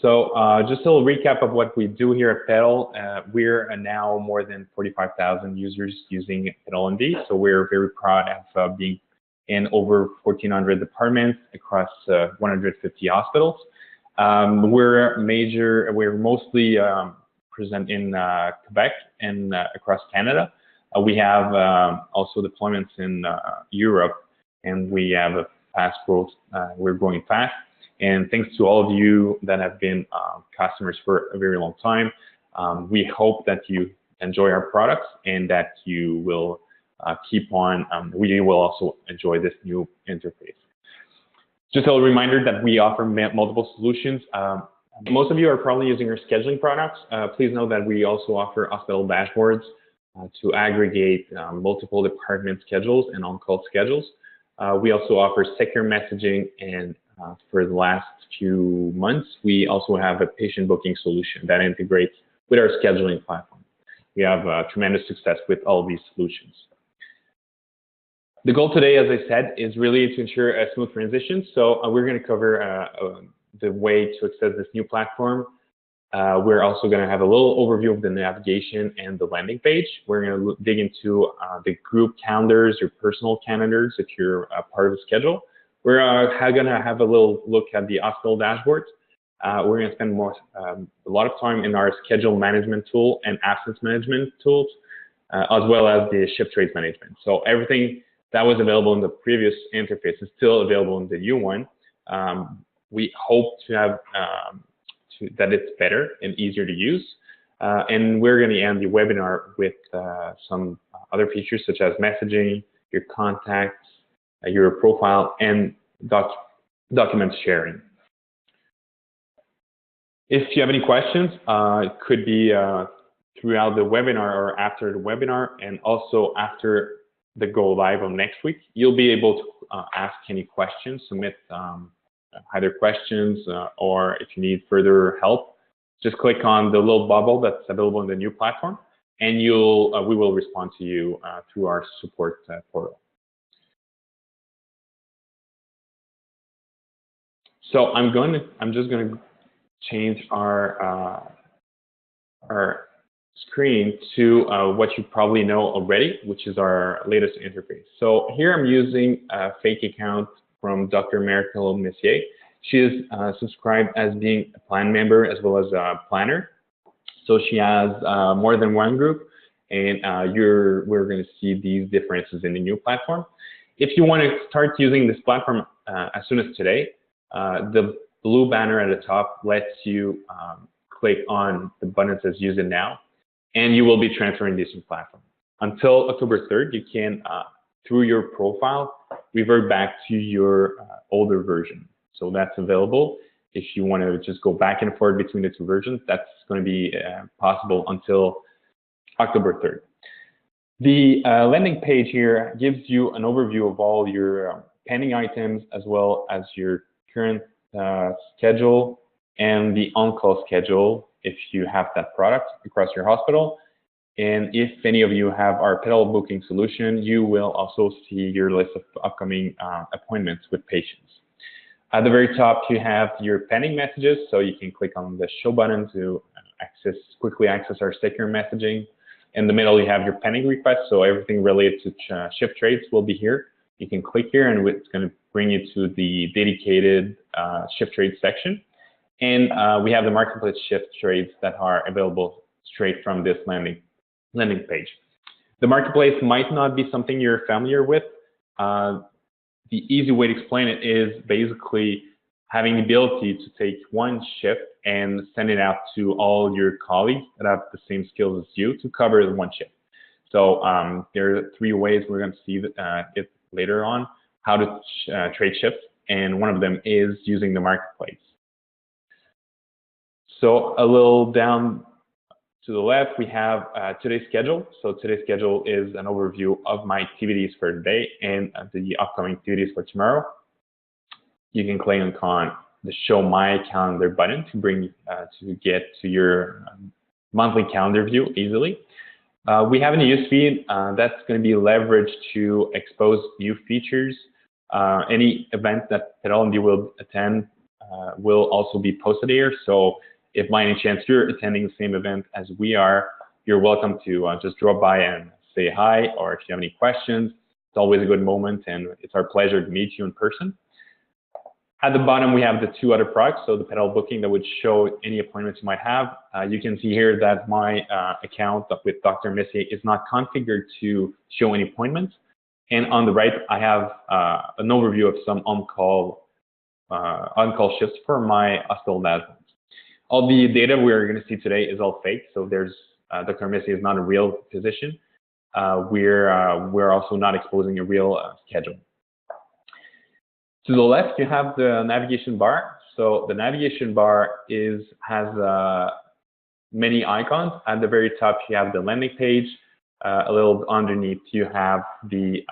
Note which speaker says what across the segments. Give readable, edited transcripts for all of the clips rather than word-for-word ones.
Speaker 1: So just a little recap of what we do here at Petal. We're now more than 45,000 users using PetalMD. So we're very proud of being in over 1,400 departments across 150 hospitals. We're mostly present in Quebec and across Canada. We have also deployments in Europe, and we have a fast growth. We're growing fast. And thanks to all of you that have been customers for a very long time. We hope that you enjoy our products and that you will keep on. We will also enjoy this new interface. Just a reminder that we offer multiple solutions. Most of you are probably using our scheduling products. Please know that we also offer hospital dashboards to aggregate multiple department schedules and on-call schedules. We also offer secure messaging, and for the last few months, we also have a patient booking solution that integrates with our scheduling platform. We have tremendous success with all these solutions. The goal today, as I said, is really to ensure a smooth transition. So we're going to cover the way to access this new platform. We're also going to have a little overview of the navigation and the landing page. We're going to dig into the group calendars, your personal calendars, if you're a part of the schedule. We're going to have a little look at the hospital dashboard. We're going to spend a lot of time in our schedule management tool and absence management tools, as well as the shift trades management. So everything that was available in the previous interface is still available in the new one. We hope to have that it's better and easier to use. And we're going to end the webinar with some other features such as messaging, your contacts, your profile, and document sharing. If you have any questions, it could be throughout the webinar or after the webinar, and also after the go live of next week, you'll be able to ask any questions, submit either questions or if you need further help, just click on the little bubble that's available in the new platform, and we will respond to you through our support portal. So I'm just going to change our screen to what you probably know already, which is our latest interface. So here I'm using a fake account from Dr. Miracle Messier. She is subscribed as being a plan member as well as a planner. So she has more than one group, and we're going to see these differences in the new platform. If you want to start using this platform as soon as today, the blue banner at the top lets you click on the button that says use it now, and you will be transferring this new platform. Until October 3rd, you can, through your profile, revert back to your older version. So that's available. If you want to just go back and forth between the two versions, that's going to be possible until October 3rd. The landing page here gives you an overview of all your pending items as well as your current schedule and the on-call schedule if you have that product across your hospital. And if any of you have our Petal booking solution, you will also see your list of upcoming appointments with patients. At the very top, you have your pending messages, so you can click on the show button to quickly access our secure messaging. In the middle, you have your pending requests, so everything related to shift trades will be here. You can click here, and it's going to bring you to the dedicated shift trade section. And we have the marketplace shift trades that are available straight from this landing page. The marketplace might not be something you're familiar with. The easy way to explain it is basically having the ability to take one shift and send it out to all your colleagues that have the same skills as you to cover the one shift. So there are three ways we're going to see it later on, how to trade shifts, and one of them is using the marketplace. So a little down to the left, we have today's schedule. So today's schedule is an overview of my activities for today and the upcoming activities for tomorrow. You can click on the Show My Calendar button to get to your monthly calendar view easily. We have a newsfeed that's going to be leveraged to expose new features. Any event that PetalMD will attend will also be posted here. So if by any chance you're attending the same event as we are, you're welcome to just drop by and say hi, or if you have any questions, it's always a good moment, and it's our pleasure to meet you in person. At the bottom, we have the two other products, so the Petal booking that would show any appointments you might have. You can see here that my account with Dr. Messier is not configured to show any appointments. And on the right, I have an overview of some on-call shifts for my hospital dashboards. All the data we're going to see today is all fake, so there's Dr. Messier is not a real physician. We're also not exposing a real schedule. To the left, you have the navigation bar. So the navigation bar has many icons. At the very top, you have the landing page. A little underneath, you have the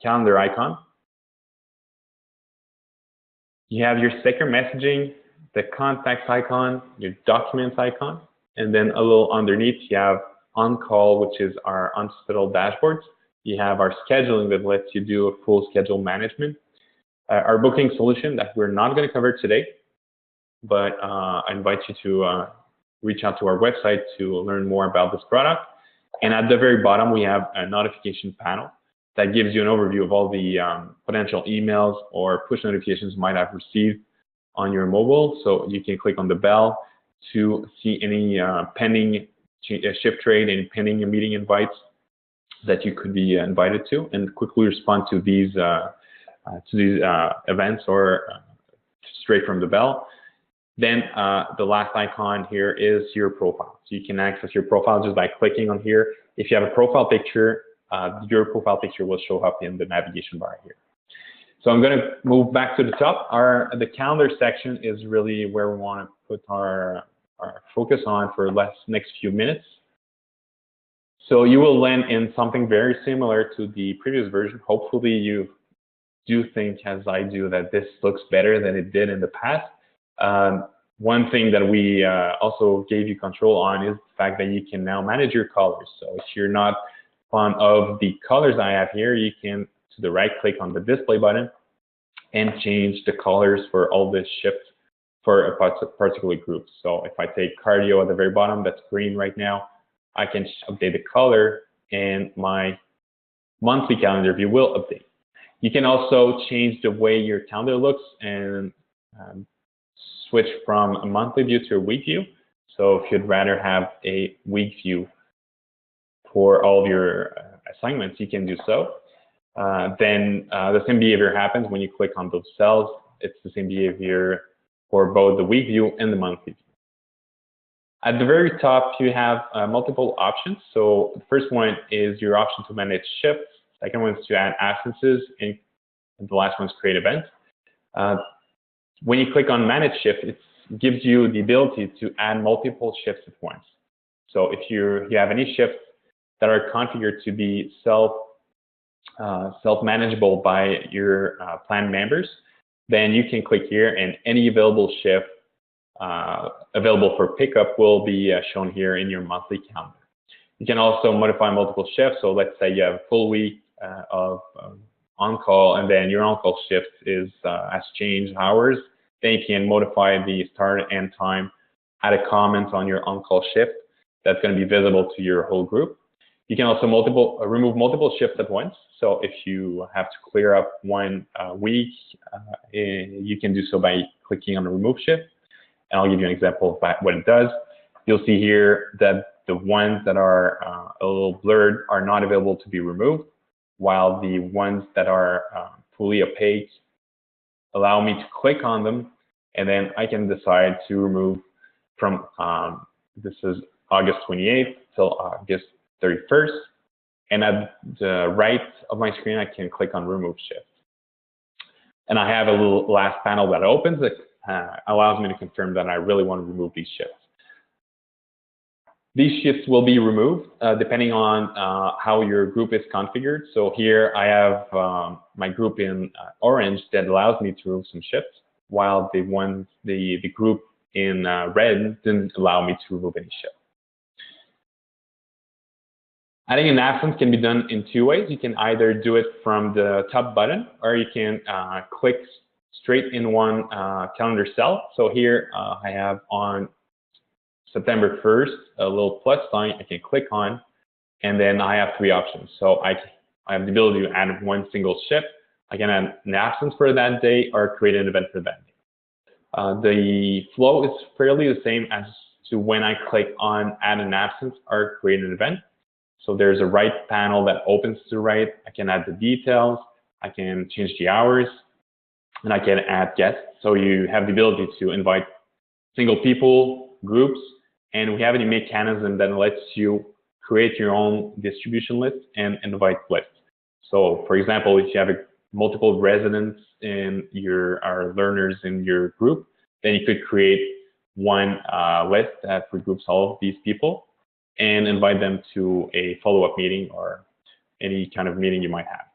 Speaker 1: calendar icon. You have your secure messaging, the contacts icon, your documents icon, and then a little underneath, you have on-call, which is our hospital dashboards. You have our scheduling that lets you do a full schedule management. Our booking solution that we're not going to cover today, but I invite you to reach out to our website to learn more about this product. And at the very bottom, we have a notification panel that gives you an overview of all the potential emails or push notifications you might have received on your mobile. So you can click on the bell to see any pending shift trade and pending meeting invites that you could be invited to, and quickly respond to these events or straight from the bell. Then the last icon here is your profile. So you can access your profile just by clicking on here. If you have a profile picture, your profile picture will show up in the navigation bar here. So I'm going to move back to the top. The calendar section is really where we want to put our focus on for the next few minutes. So you will land in something very similar to the previous version. Hopefully you do think, as I do, that this looks better than it did in the past. One thing that we also gave you control on is the fact that you can now manage your colors. So if you're not fond of the colors I have here, you can, to the right, click on the display button and change the colors for all the shifts for a particular group. So if I take cardio at the very bottom, that's green right now, I can update the color and my monthly calendar view will update. You can also change the way your calendar looks and switch from a monthly view to a week view. So if you'd rather have a week view for all of your assignments, you can do so. Then the same behavior happens when you click on those cells. It's the same behavior for both the week view and the monthly view. At the very top, you have multiple options. So the first one is your option to manage shifts. Second one is to add absences, and the last one is create events. When you click on manage shift, it gives you the ability to add multiple shifts at once. So if you have any shifts that are configured to be self-manageable by your plan members, then you can click here and any available shift available for pickup will be shown here in your monthly calendar. You can also modify multiple shifts. So let's say you have a full week of on-call, and then your on-call shift has changed hours. Then you can modify the start and end time, add a comment on your on-call shift that's going to be visible to your whole group. You can also remove multiple shifts at once. So if you have to clear up one week, you can do so by clicking on the remove shift. And I'll give you an example of what it does. You'll see here that the ones that are a little blurred are not available to be removed, while the ones that are fully opaque allow me to click on them, and then I can decide to remove from, this is August 28th till August 31st. And at the right of my screen, I can click on remove shift. And I have a little last panel that opens that allows me to confirm that I really want to remove these shifts. These shifts will be removed depending on how your group is configured. So here I have my group in orange that allows me to remove some shifts, while the group in red didn't allow me to remove any shift. Adding an absence can be done in two ways. You can either do it from the top button, or you can click straight in one calendar cell. So here I have on September 1st a little plus sign I can click on, and then I have three options. So I have the ability to add one single shift. I can add an absence for that day or create an event for that day. The flow is fairly the same as to when I click on add an absence or create an event. So there's a right panel that opens to the right. I can add the details. I can change the hours, and I can add guests. So you have the ability to invite single people, groups, and we have a mechanism that lets you create your own distribution list and invite lists. So for example, if you have multiple residents in or learners in your group, then you could create one list that regroups all of these people and invite them to a follow-up meeting or any kind of meeting you might have.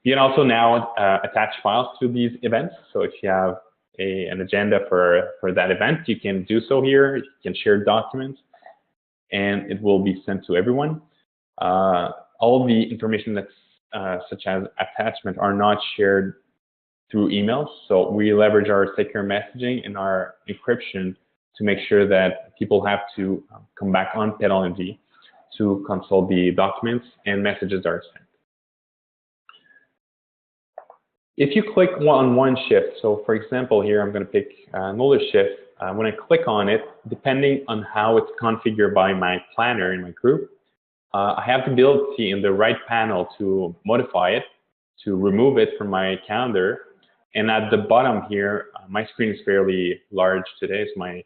Speaker 1: You can also now attach files to these events. So if you have an agenda for that event, you can do so here. You can share documents, and it will be sent to everyone. All the information that's such as attachment are not shared through emails. So we leverage our secure messaging and our encryption to make sure that people have to come back on PetalMD to consult the documents and messages are sent. If you click on one shift, so for example, here I'm going to pick another shift. When I click on it, depending on how it's configured by my planner in my group, I have the ability in the right panel to modify it, to remove it from my calendar. And at the bottom here, my screen is fairly large today, so my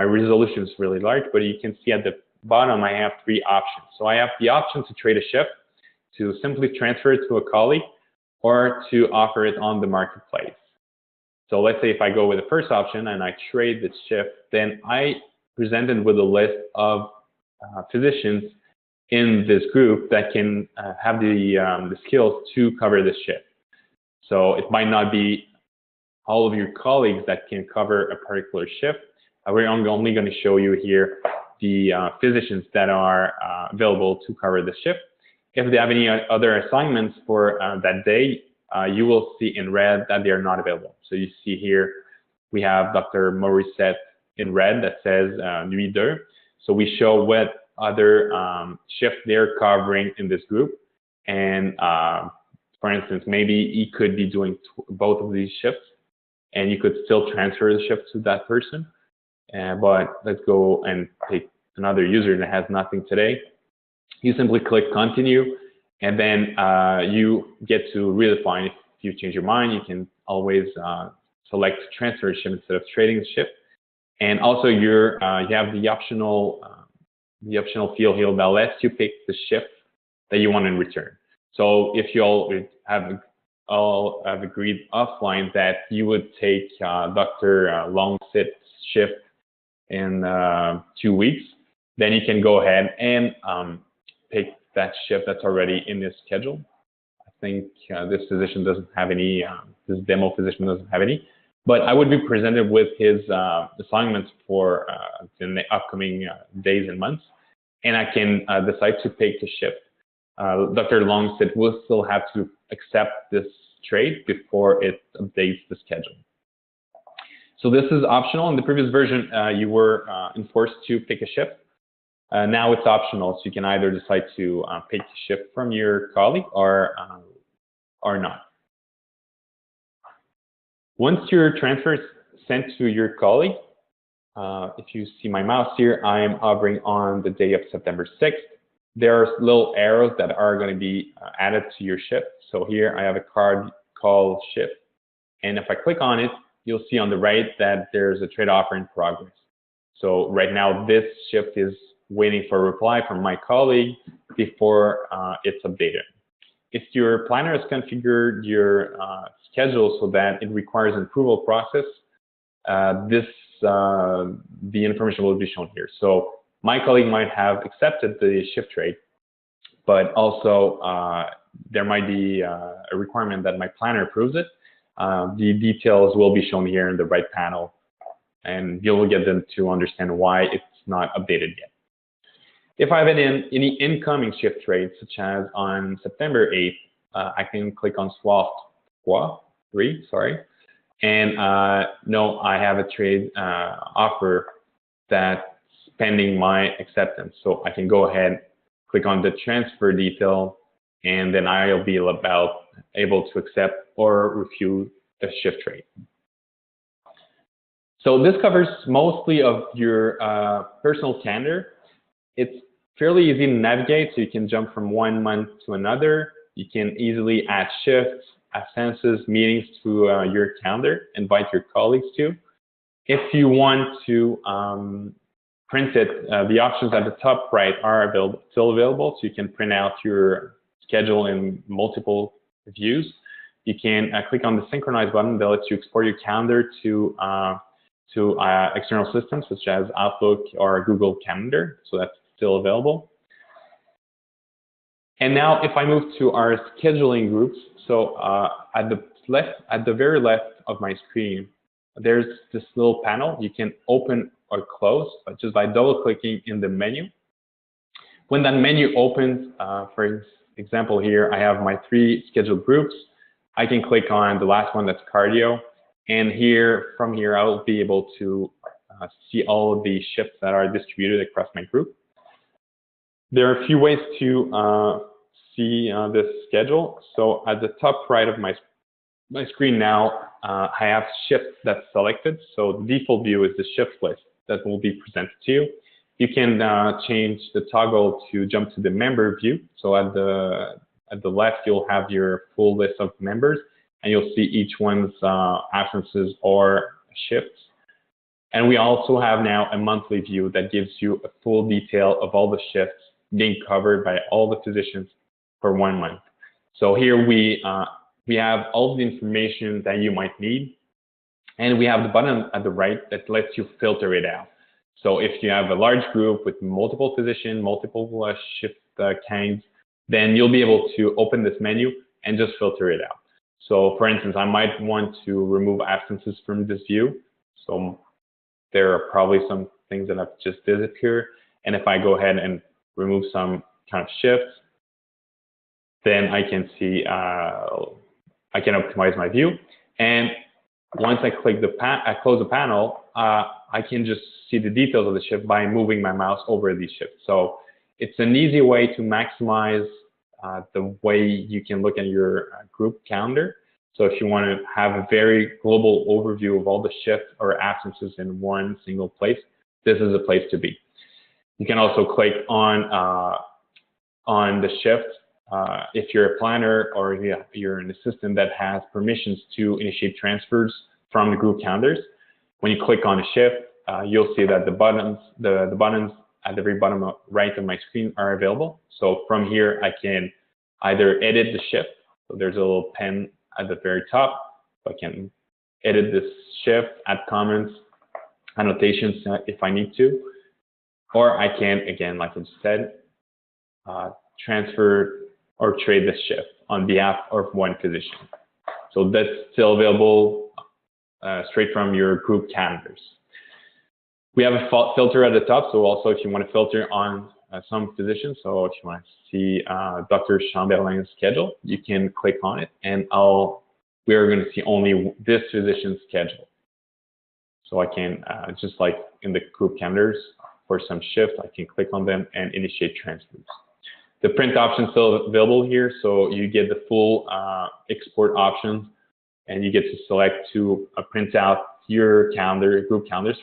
Speaker 1: resolution is really large, but you can see at the bottom I have three options. So I have the option to trade a shift, to simply transfer it to a colleague, or to offer it on the marketplace. So let's say if I go with the first option and I trade this shift, then I presented with a list of physicians in this group that can have the skills to cover this shift. So it might not be all of your colleagues that can cover a particular shift. We're only going to show you here the physicians that are available to cover the shift. If they have any other assignments for that day, you will see in red that they are not available. So you see here, we have Dr. Morissette in red that says Nuit 2. So we show what other shift they're covering in this group. And for instance, maybe he could be doing both of these shifts, and you could still transfer the shift to that person. But let's go and take another user that has nothing today. You simply click continue, and then you get to redefine. If you change your mind, you can always select transfer a shift instead of trading the shift. And also you have the optional field here that lets you pick the shift that you want in return. So if you all have agreed offline that you would take Dr. Longsit's shift in 2 weeks, then you can go ahead and pick that shift that's already in this schedule. I think this physician doesn't have any, this demo physician doesn't have any, but I would be presented with his assignments for in the upcoming days and months, and I can decide to pick a shift. Dr. Longsit will still have to accept this trade before it updates the schedule. So this is optional. In the previous version, you were enforced to pick a shift. Now it's optional, so you can either decide to pick a shift from your colleague or not. Once your transfer is sent to your colleague, if you see my mouse here, I am hovering on the day of September 6th. There are little arrows that are going to be added to your shift. So here I have a card called shift. And if I click on it, you'll see on the right that there's a trade offer in progress. So right now this shift is waiting for a reply from my colleague before it's updated. If your planner has configured your schedule so that it requires an approval process, the information will be shown here. So my colleague might have accepted the shift trade, but also there might be a requirement that my planner approves it. The details will be shown here in the right panel, and you'll get them to understand why it's not updated yet. If I have any incoming shift trades, such as on September 8th, I can click on swap 3, And no, I have a trade offer that's pending my acceptance. So I can go ahead, click on the transfer detail, and then I'll be able to accept or refuse a shift trade. So this covers mostly of your personal calendar. It's fairly easy to navigate, so you can jump from one month to another. You can easily add shifts, absences, meetings to your calendar, invite your colleagues to. If you want to print it, the options at the top right are still available, so you can print out your schedule in multiple views. You can click on the synchronize button that lets you export your calendar to external systems such as Outlook or Google Calendar, so that's still available. And now if I move to our scheduling groups, so at the very left of my screen, there's this little panel you can open or close just by double clicking in the menu. When that menu opens, for example here, I have my 3 scheduled groups. I can click on the last one, that's cardio. And from here, I will be able to see all of the shifts that are distributed across my group. There are a few ways to see this schedule. So at the top right of my screen now, I have shifts that's selected. So the default view is the shift list that will be presented to you. You can change the toggle to jump to the member view. So at the left, you'll have your full list of members, and you'll see each one's absences or shifts. And we also have now a monthly view that gives you a full detail of all the shifts being covered by all the physicians for 1 month. So here we have all the information that you might need, and we have the button at the right that lets you filter it out. So if you have a large group with multiple physicians, multiple shift kinds, then you'll be able to open this menu and just filter it out. So for instance, I might want to remove absences from this view. So there are probably some things that have just disappeared. And if I go ahead and remove some kind of shifts, then I can see, I can optimize my view. And once I click I close the panel, I can just see the details of the shift by moving my mouse over these shifts. So it's an easy way to maximize the way you can look at your group calendar. So if you want to have a very global overview of all the shifts or absences in one single place, this is a place to be. You can also click on the shift if you're a planner or you're an assistant that has permissions to initiate transfers from the group calendars. When you click on a shift, you'll see that the buttons at the very bottom right of my screen are available. So from here, I can either edit the shift. So there's a little pen at the very top. So I can edit this shift, add comments, annotations if I need to. Or I can, again, like I just said, transfer or trade this shift on behalf of one physician. So that's still available straight from your group calendars. We have a filter at the top, so also if you want to filter on some physicians, so if you want to see Dr. Chamberlain's schedule, you can click on it, and we are going to see only this physician's schedule. So I can, just like in the group calendars, for some shifts, I can click on them and initiate transfers. The print option is still available here, so you get the full export options, and you get to select to print out your calendar, group calendars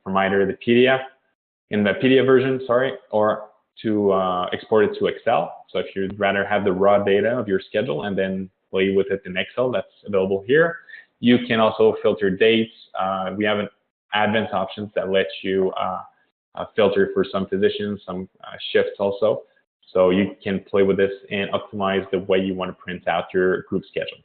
Speaker 1: from either the PDF, in the PDF version, sorry, or to export it to Excel. So if you'd rather have the raw data of your schedule and then play with it in Excel, that's available here. You can also filter dates. We have an advanced options that let you filter for some physicians, some shifts also. So you can play with this and optimize the way you want to print out your group schedules.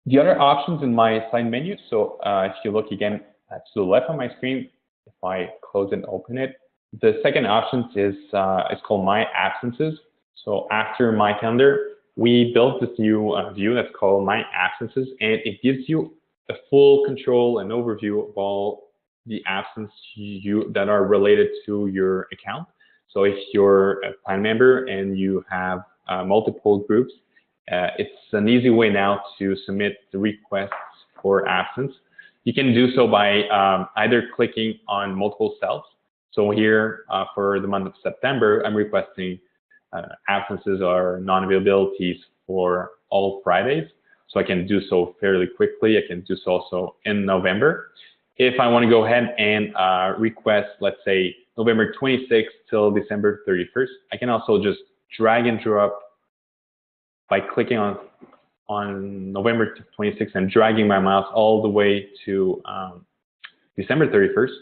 Speaker 1: The other options in my side menu, so if you look again to the left of my screen, if I close and open it, the second option is called My Absences. So after My Calendar, we built this new view that's called My Absences, and it gives you a full control and overview of all the absences that are related to your account. So if you're a plan member and you have multiple groups, It's an easy way now to submit the requests for absence. You can do so by either clicking on multiple cells. So here for the month of September, I'm requesting absences or non-availabilities for all Fridays. So I can do so fairly quickly. I can do so also in November. If I want to go ahead and request, let's say, November 26th till December 31st, I can also just drag and drop by clicking on November 26th and dragging my mouse all the way to December 31st.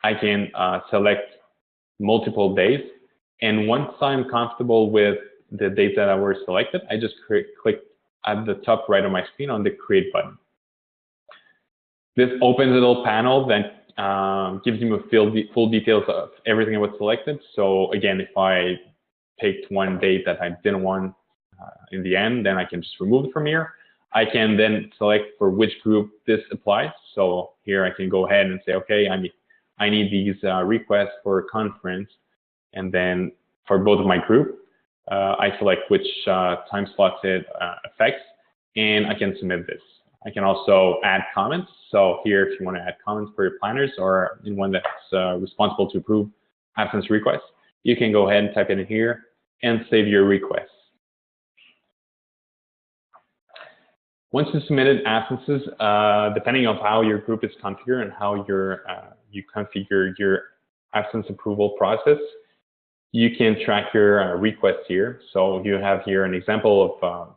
Speaker 1: I can select multiple days. And once I'm comfortable with the dates that were selected, I just click at the top right of my screen on the Create button. This opens a little panel that gives you full details of everything that was selected. So again, if I picked one date that I didn't want in the end, then I can just remove it from here. I can then select for which group this applies. So here I can go ahead and say, okay, I need these requests for a conference. And then for both of my group, I select which time slots it affects, and I can submit this. I can also add comments. So here, if you want to add comments for your planners or anyone that's responsible to approve absence requests, you can go ahead and type it in here and save your request. Once you submitted absences, depending on how your group is configured and how you configure your absence approval process, you can track your requests here. So you have here an example of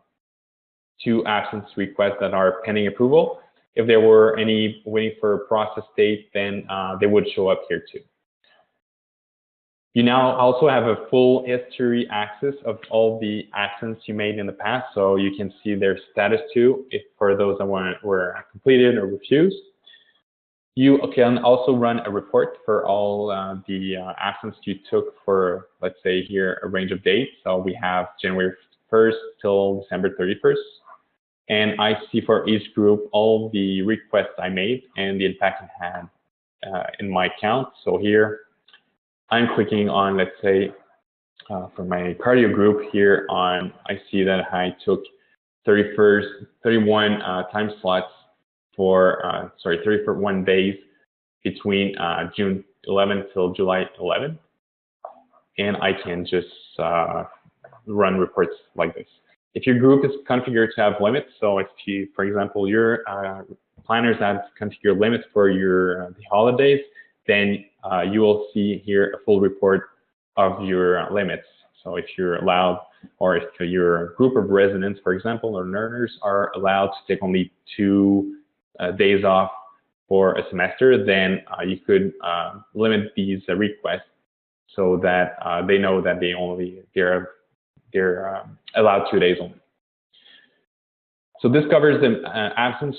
Speaker 1: 2 absence requests that are pending approval. If there were any waiting for a process date, then they would show up here too. You now also have a full history access of all the actions you made in the past, so you can see their status too, if for those that were completed or refused. You can also run a report for all the absence you took for, let's say here, a range of dates. So we have January 1st till December 31st. And I see for each group all the requests I made and the impact it had in my account. So here, I'm clicking on, let's say, for my cardio group here I see that I took 31 time slots for, 31 days between June 11 till July 11. And I can just run reports like this. If your group is configured to have limits, so if you, for example, your planners have configured limits for the holidays, then you will see here a full report of your limits. So if you're allowed, or if your group of residents, for example, or learners are allowed to take only 2 days off for a semester, then you could limit these requests so that they know that they're allowed 2 days only. So this covers the absence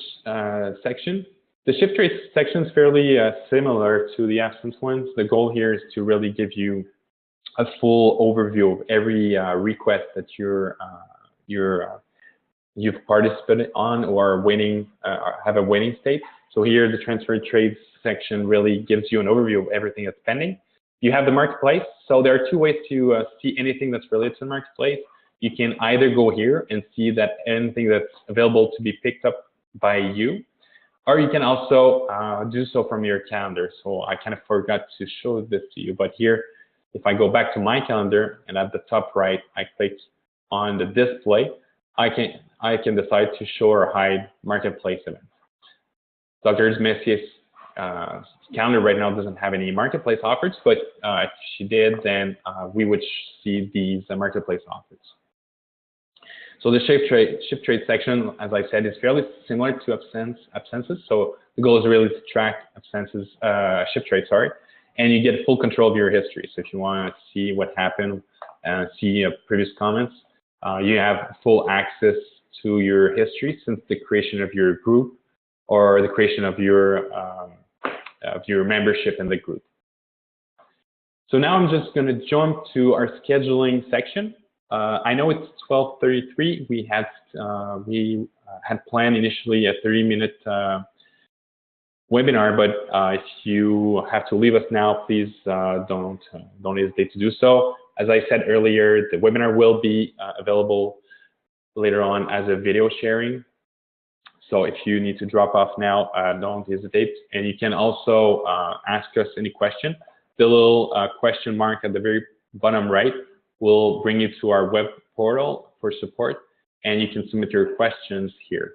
Speaker 1: section. The shift rate section is fairly similar to the absence ones. The goal here is to really give you a full overview of every request that you've participated on or waiting, have a waiting state. So here, the transfer trades section really gives you an overview of everything that's pending. You have the marketplace. So there are 2 ways to see anything that's related to the marketplace. You can either go here and see that anything that's available to be picked up by you, or you can also do so from your calendar. So I kind of forgot to show this to you, but here, if I go back to my calendar and at the top right, I click on the display, I can decide to show or hide marketplace events. Dr. Messier's calendar right now doesn't have any marketplace offers, but if she did, then we would see these marketplace offers. So the shift trade section, as I said, is fairly similar to absences. So the goal is really to track absences, shift trade, sorry, and you get full control of your history. So if you want to see what happened and see previous comments, you have full access to your history since the creation of your group or the creation of your membership in the group. So now I'm just going to jump to our scheduling section. I know it's 12:33. We had planned initially a 30-minute webinar, but if you have to leave us now, please don't hesitate to do so. As I said earlier, the webinar will be available later on as a video sharing. So if you need to drop off now, don't hesitate. And you can also ask us any question. The little question mark at the very bottom right will bring you to our web portal for support, and you can submit your questions here.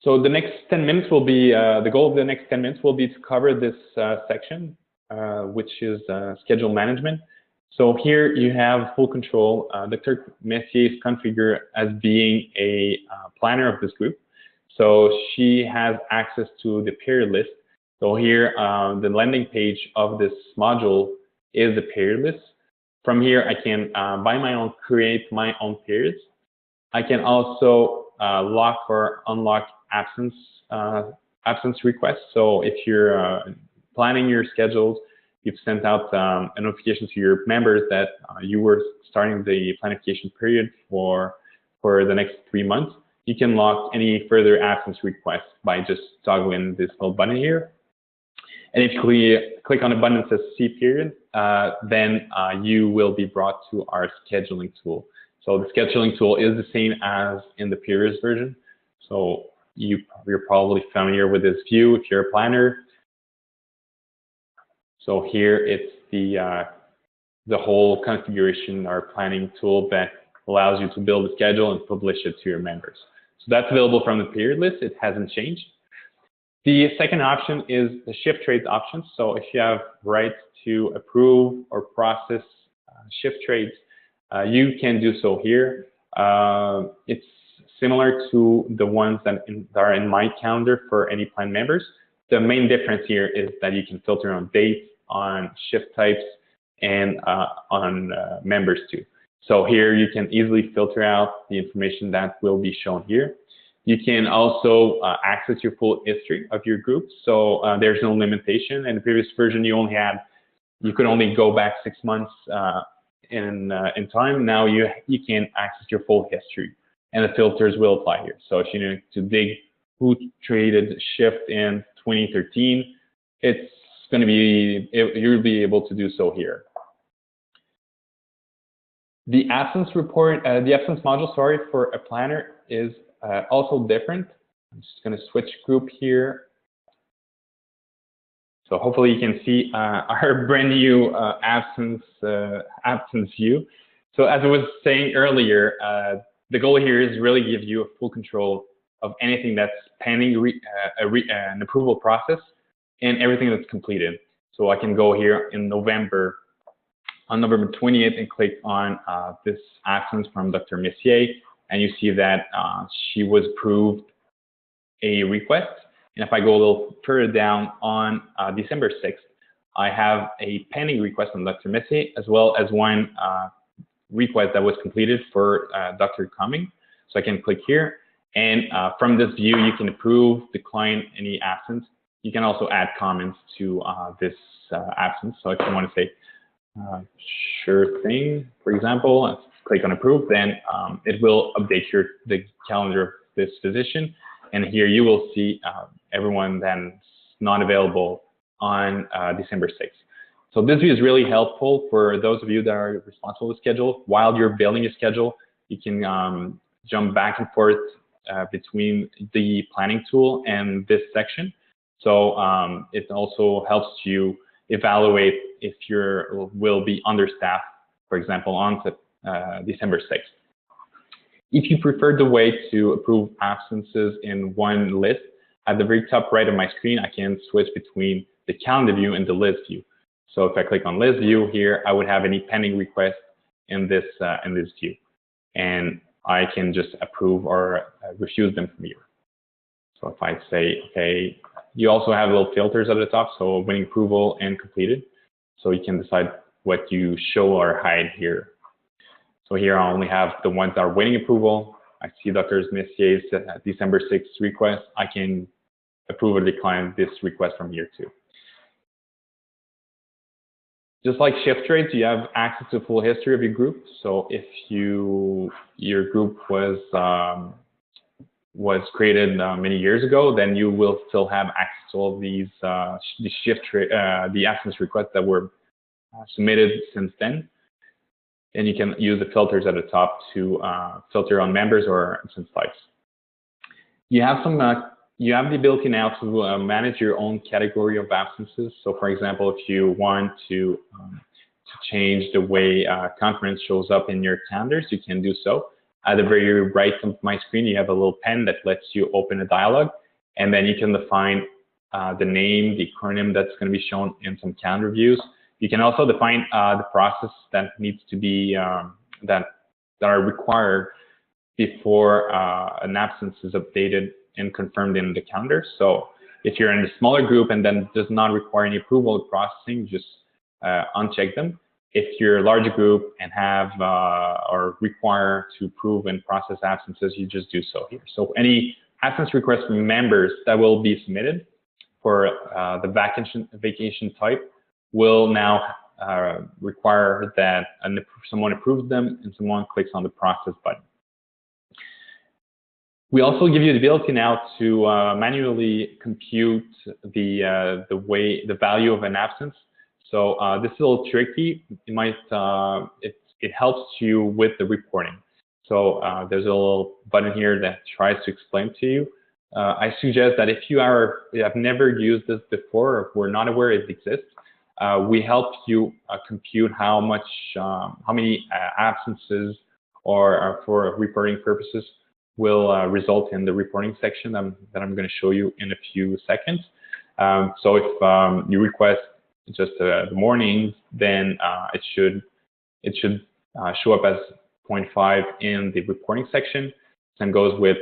Speaker 1: So the next 10 minutes will be, the goal of the next 10 minutes will be to cover this section, which is schedule management. So here you have full control. Dr. Messier is configured as being a planner of this group. So she has access to the period list. So here, the landing page of this module is the period list. From here, I can, by my own, create my own periods. I can also lock or unlock absence requests. So if you're planning your schedules, you've sent out a notification to your members that you were starting the planification period for the next 3 months, you can lock any further absence requests by just toggling this little button here. And if you click on the button that says See Period, then you will be brought to our scheduling tool. So the scheduling tool is the same as in the previous version. So you're probably familiar with this view if you're a planner. So here it's the whole configuration or planning tool that allows you to build a schedule and publish it to your members. So that's available from the period list. It hasn't changed. The second option is the shift trades option. So if you have rights to approve or process shift trades, you can do so here. It's similar to the ones that are in my calendar for any plan members. The main difference here is that you can filter on dates, on shift types, and on members too. So here you can easily filter out the information that will be shown here. You can also access your full history of your group. So there's no limitation. In the previous version, you could only go back 6 months in time. Now you can access your full history, and the filters will apply here. So if you need to dig who traded shift in 2013, it's going to be, you'll be able to do so here. The absence report, the absence module, sorry, for a planner is also different. I'm just going to switch group here. So hopefully you can see our brand new absence view. So as I was saying earlier, the goal here is really give you a full control of anything that's pending an approval process and everything that's completed. So I can go here in November, on November 20th, and click on this absence from Dr. Messier, and you see that she was approved a request. And if I go a little further down on December 6th, I have a pending request from Dr. Messier, as well as one request that was completed for Dr. Cumming. So I can click here, and from this view, you can approve, decline any absence. You can also add comments to this absence. So if you want to say, sure thing, for example, let's click on approve, then it will update the calendar of this physician. And here you will see everyone that's not available on December 6th. So this view is really helpful for those of you that are responsible with schedule. While you're building a schedule, you can jump back and forth between the planning tool and this section. So it also helps you evaluate if you will be understaffed, for example, on December 6th. If you prefer the way to approve absences in one list, at the very top right of my screen, I can switch between the calendar view and the list view. So if I click on list view here, I would have any pending requests in this view, and I can just approve or refuse them from here. So if I say, okay, you also have little filters at the top, so waiting approval and completed. So you can decide what you show or hide here. So here I only have the ones that are waiting approval. I see Dr. Messier's December 6th request. I can approve or decline this request from here too. Just like shift trades, you have access to full history of your group. So if your group was created many years ago, then you will still have access to all these the absence requests that were submitted since then. And you can use the filters at the top to filter on members or absence types. You have the ability now to manage your own category of absences. So, for example, if you want to change the way conference shows up in your calendars, you can do so. At the very right of my screen, you have a little pen that lets you open a dialog, and then you can define the name, the acronym that's going to be shown in some calendar views. You can also define the process that needs to be that are required before an absence is updated and confirmed in the calendar. So if you're in a smaller group and then does not require any approval of processing, just uncheck them. If you're a larger group and have or require to approve and process absences, you just do so here. So any absence requests from members that will be submitted for the vacation type will now require that someone approves them and someone clicks on the process button. We also give you the ability now to manually compute the value of an absence. So this is a little tricky. It helps you with the reporting. So there's a little button here that tries to explain to you. I suggest that if you have never used this before or were not aware it exists, we help you compute how many absences or for reporting purposes will result in the reporting section that I'm going to show you in a few seconds. So if you request just the mornings, then it should show up as 0.5 in the reporting section. Same goes with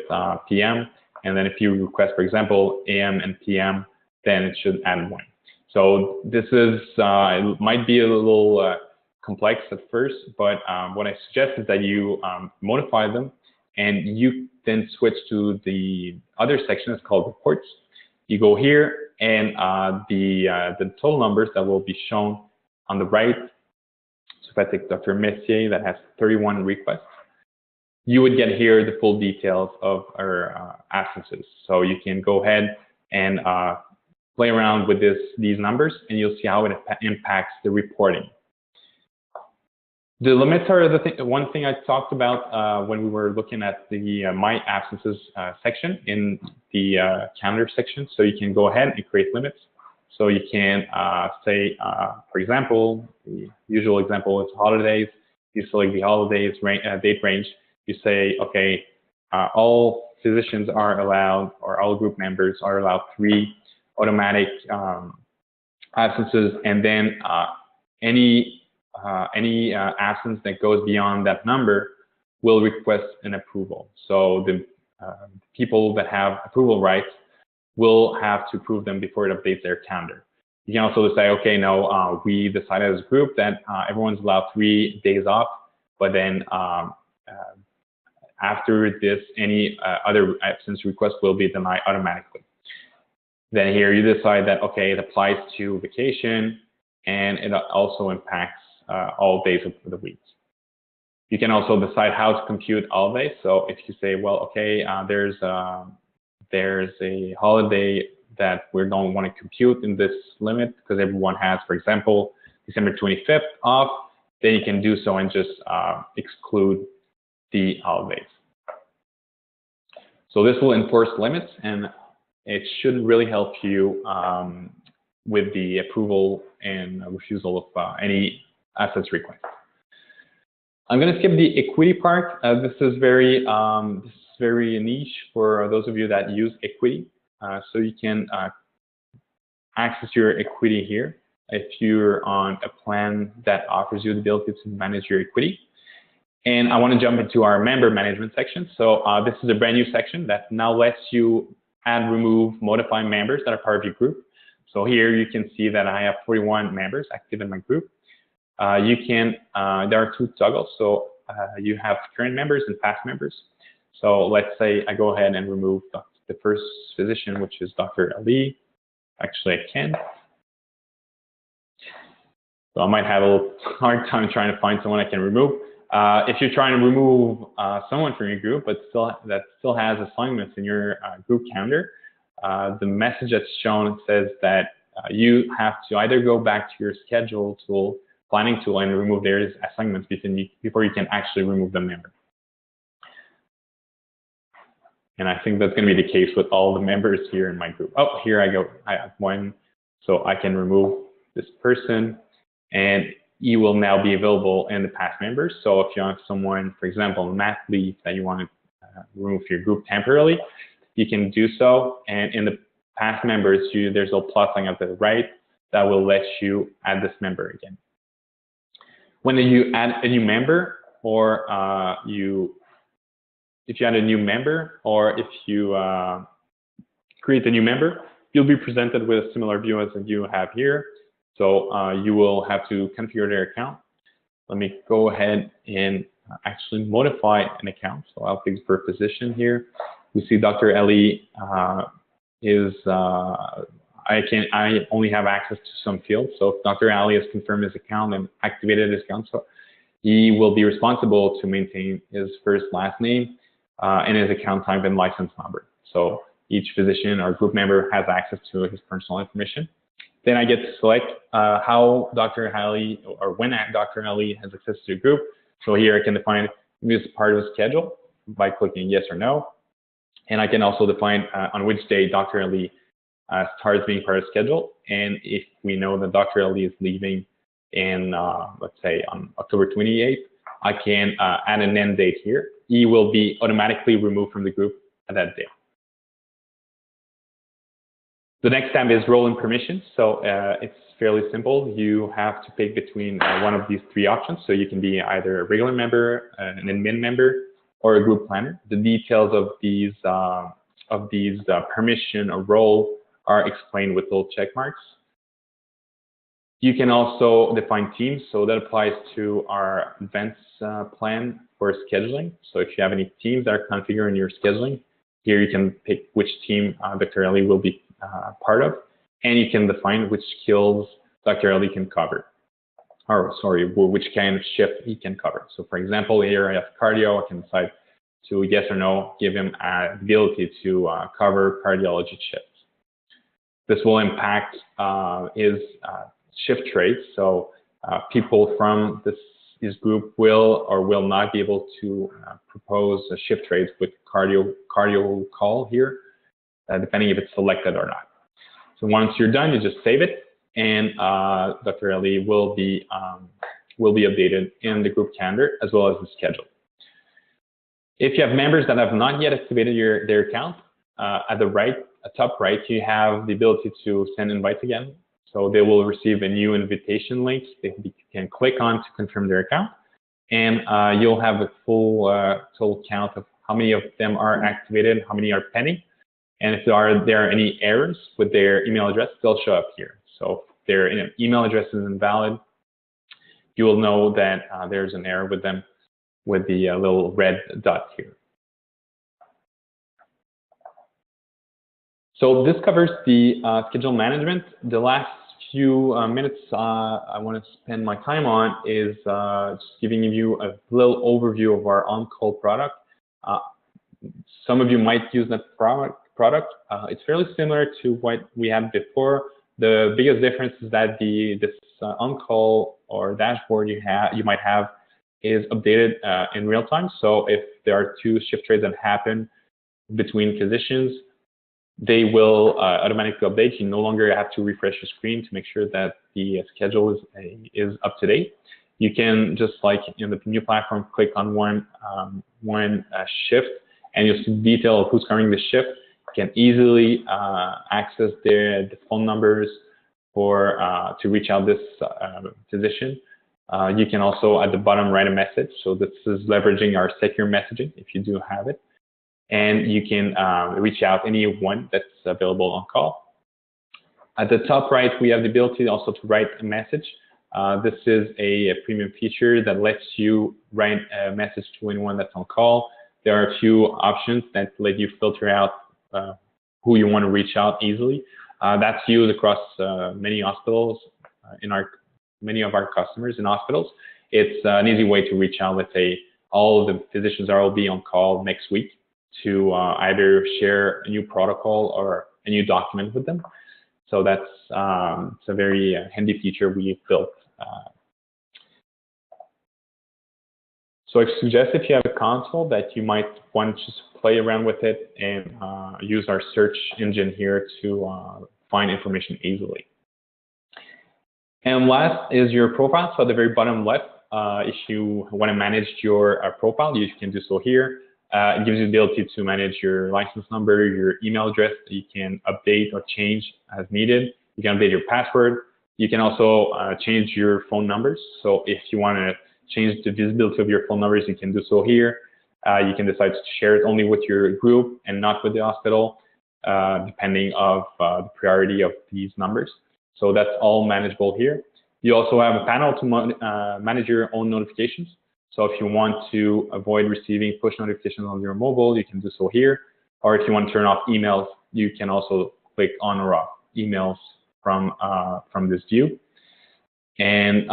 Speaker 1: PM. And then if you request, for example, AM and PM, then it should add 1. So this is, it might be a little complex at first, but what I suggest is that you modify them and you then switch to the other section. It's called reports. You go here and the total numbers that will be shown on the right. So if I take Dr. Messier that has 31 requests, you would get here the full details of our absences. So you can go ahead and play around with these numbers, and you'll see how it impacts the reporting. The limits are one thing I talked about when we were looking at the My Absences section in the calendar section. So you can go ahead and create limits. So you can say, for example, the usual example is holidays. You select the holidays date range. You say, okay, all physicians are allowed, or all group members are allowed 3 automatic absences, and then any absence that goes beyond that number will request an approval. So the people that have approval rights will have to approve them before it updates their calendar. You can also say, okay, no, we decided as a group that everyone's allowed 3 days off, but then after this, any other absence request will be denied automatically. Then here you decide that, okay, it applies to vacation and it also impacts all days of the week. You can also decide how to compute all days. So if you say, well, okay, there's a holiday that we don't want to compute in this limit because everyone has, for example, December 25th off, then you can do so and just exclude the holidays. So this will enforce limits, and it should really help you with the approval and refusal of any absence request. I'm going to skip the equity part. This is very niche for those of you that use equity. So you can access your equity here if you're on a plan that offers you the ability to manage your equity. And I want to jump into our member management section. So this is a brand new section that now lets you add, remove, modify members that are part of your group. So here you can see that I have 41 members active in my group. You can, there are 2 toggles. So you have current members and past members. So let's say I go ahead and remove the first physician, which is Dr. Ali. Actually, I can. So I might have a little hard time trying to find someone I can remove. If you're trying to remove someone from your group, but that still has assignments in your group calendar, the message that's shown says that you have to either go back to your schedule tool planning tool and remove their assignments before you can actually remove the member. And I think that's going to be the case with all the members here in my group. Oh, here I go. I have one. So I can remove this person, and he will now be available in the past members. So if you have someone, for example, on mat leave that you want to remove your group temporarily, you can do so. And in the past members, there's a plus sign at the right that will let you add this member again. When you add a new member, or if you add a new member, or if you create a new member, you'll be presented with a similar view as you have here. So you will have to configure their account. Let me go ahead and actually modify an account. So I'll pick for position here. We see Dr. Ellie I only have access to some fields. So if Dr. Ali has confirmed his account and activated his account, so he will be responsible to maintain his first, last name, and his account type and license number. So each physician or group member has access to his personal information. Then I get to select how Dr. Ali, or when Dr. Ali has access to the group. So here I can define this part of his schedule by clicking yes or no. And I can also define on which day Dr. Ali starts being part of the schedule. And if we know that Dr. Ali is leaving in, let's say, on October 28th, I can add an end date here. He will be automatically removed from the group at that day. The next tab is role and permissions. So it's fairly simple. You have to pick between one of these three options. So you can be either a regular member, an admin member, or a group planner. The details of these permission or role are explained with little check marks. You can also define teams. So that applies to our advanced plan for scheduling. So if you have any teams that are configured in your scheduling, here you can pick which team Dr. Ali will be part of, and you can define which skills Dr. Ali can cover, or sorry, which kind of shift he can cover. So for example, here I have cardio. I can decide to yes or no, give him the ability to cover cardiology shifts. This will impact his shift trades. So people from his group will or will not be able to propose a shift trades with cardio call here, depending if it's selected or not. So once you're done, you just save it, and Dr. Ali will be updated in the group calendar as well as the schedule. If you have members that have not yet activated their account, at the top right, you have the ability to send invites again. So they will receive a new invitation link they can click on to confirm their account, and you'll have a full total count of how many of them are activated, how many are pending, and if there are any errors with their email address, they'll show up here. So if their email address is invalid, you will know that there's an error with them with the little red dot here. So this covers the schedule management. The last few minutes I want to spend my time on is just giving you a little overview of our on-call product. Some of you might use that product. It's fairly similar to what we had before. The biggest difference is that this on-call or dashboard you might have is updated in real time. So if there are two shift trades that happen between physicians, they will automatically update. You no longer have to refresh your screen to make sure that the schedule is up to date. You can, just like in the new platform, click on one shift, and you'll see detail of who's covering the shift. You can easily access the phone numbers to reach out this physician. You can also at the bottom write a message. So this is leveraging our secure messaging if you do have it. And you can reach out anyone that's available on call. At the top right, we have the ability also to write a message. This is a premium feature that lets you write a message to anyone that's on call. There are a few options that let you filter out who you want to reach out easily. That's used across many hospitals, many of our customers in hospitals. It's an easy way to reach out. Let's say all of the physicians will be on call next week to either share a new protocol or a new document with them. So that's it's a very handy feature we built So I suggest if you have a console that you might want to just play around with it and use our search engine here to find information easily. And last is your profile. So at the very bottom left, if you want to manage your profile, you can do so here. It gives you the ability to manage your license number, your email address that you can update or change as needed. You can update your password. You can also change your phone numbers. So if you want to change the visibility of your phone numbers, you can do so here. You can decide to share it only with your group and not with the hospital, depending of the priority of these numbers. So that's all manageable here. You also have a panel to manage your own notifications. So if you want to avoid receiving push notifications on your mobile, you can do so here. Or if you want to turn off emails, you can also click on or off emails from this view. And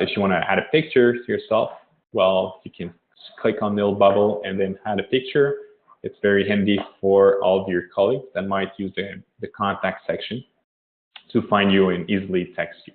Speaker 1: if you want to add a picture to yourself, well, you can click on the little bubble and then add a picture. It's very handy for all of your colleagues that might use the contact section to find you and easily text you.